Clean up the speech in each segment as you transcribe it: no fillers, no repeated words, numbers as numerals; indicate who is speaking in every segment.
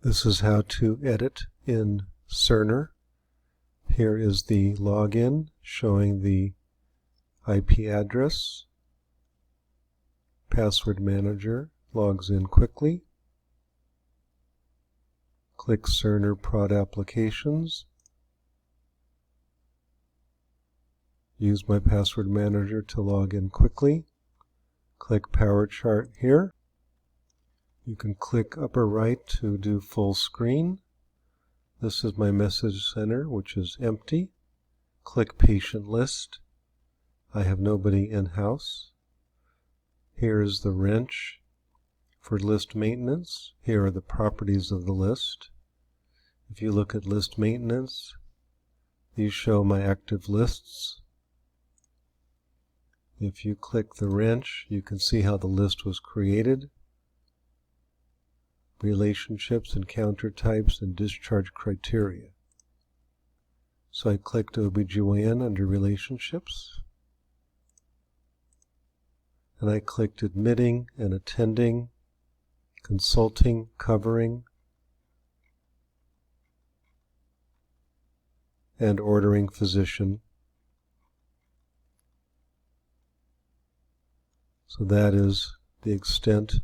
Speaker 1: This is how to edit in Cerner. Here is the login showing the IP address. Password Manager logs in quickly. Click Cerner Prod Applications. Use my Password Manager to log in quickly. Click Power Chart here. You can click upper right to do full screen. This is my message center, which is empty. Click Patient List. I have nobody in-house. Here is the wrench for list maintenance. Here are the properties of the list. If you look at list maintenance, these show my active lists. If you click the wrench, you can see how the list was created. Relationships, encounter types, and discharge criteria. So I clicked OBGYN under Relationships, and I clicked Admitting and Attending, Consulting, Covering, and Ordering Physician. So that is the extent.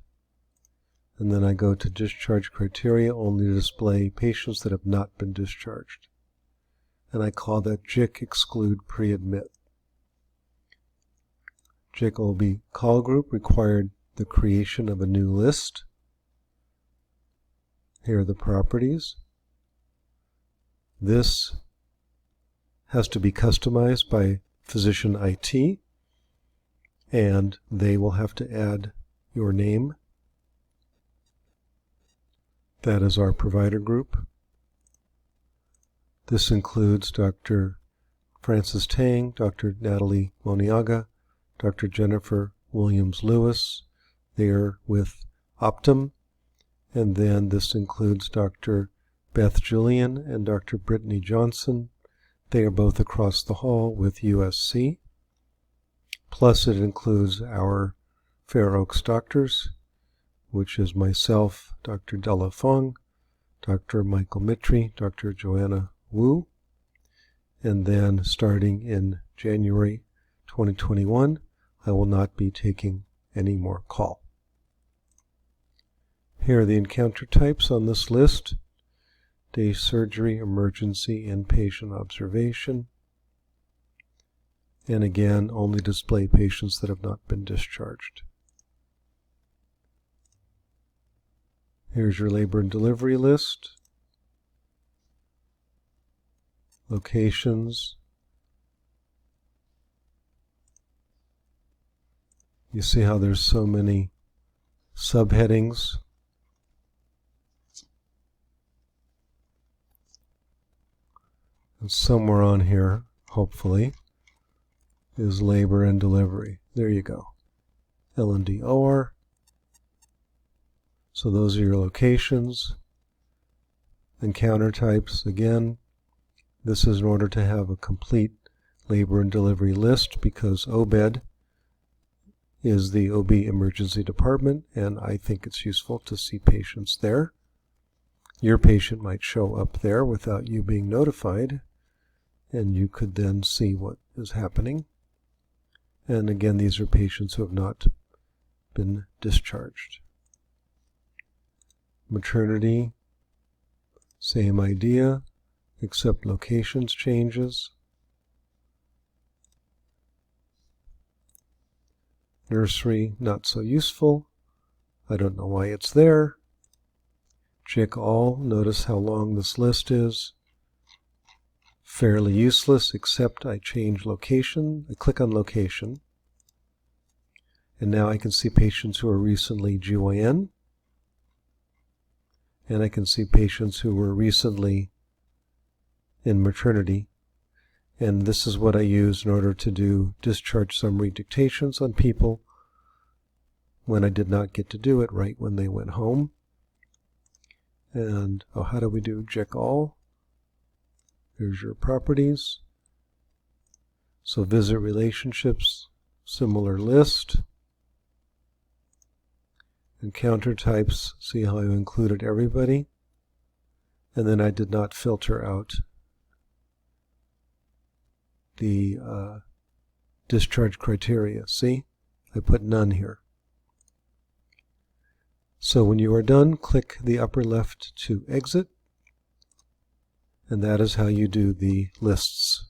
Speaker 1: And then I go to Discharge Criteria, only to display patients that have not been discharged. And I call that JIC Exclude Pre-Admit. JIC OB Call Group required the creation of a new list. Here are the properties. This has to be customized by Physician IT, and they will have to add your name. That is our provider group. This includes Dr. Francis Tang, Dr. Natalie Moniaga, Dr. Jennifer Williams-Lewis. They are with Optum. And then this includes Dr. Beth Julian and Dr. Brittany Johnson. They are both across the hall with USC. Plus it includes our Fair Oaks doctors, which is myself, Dr. Della Fong, Dr. Michael Mitri, Dr. Joanna Wu, and then starting in January 2021, I will not be taking any more call. Here are the encounter types on this list: day surgery, emergency, inpatient observation, and again, only display patients that have not been discharged. Here's your labor and delivery list, locations. You see how there's so many subheadings. And somewhere on here, hopefully, is labor and delivery. There you go. L&D OR. So those are your locations. Encounter types, again, this is in order to have a complete labor and delivery list, because OBED is the OB emergency department, and I think it's useful to see patients there. Your patient might show up there without you being notified, and you could then see what is happening. And again, these are patients who have not been discharged. Maternity, same idea, except locations changes. Nursery, not so useful. I don't know why it's there. JIC all, notice how long this list is. Fairly useless, except I change location. I click on location. And now I can see patients who are recently GYN. And I can see patients who were recently in maternity. And this is what I use in order to do discharge summary dictations on people when I did not get to do it right when they went home. And how do we do JIC all? Here's your properties. So visit relationships, similar list. Encounter types, see how I included everybody. and then I did not filter out the discharge criteria. See? I put none here. So when you are done, click the upper left to exit, and that is how you do the lists.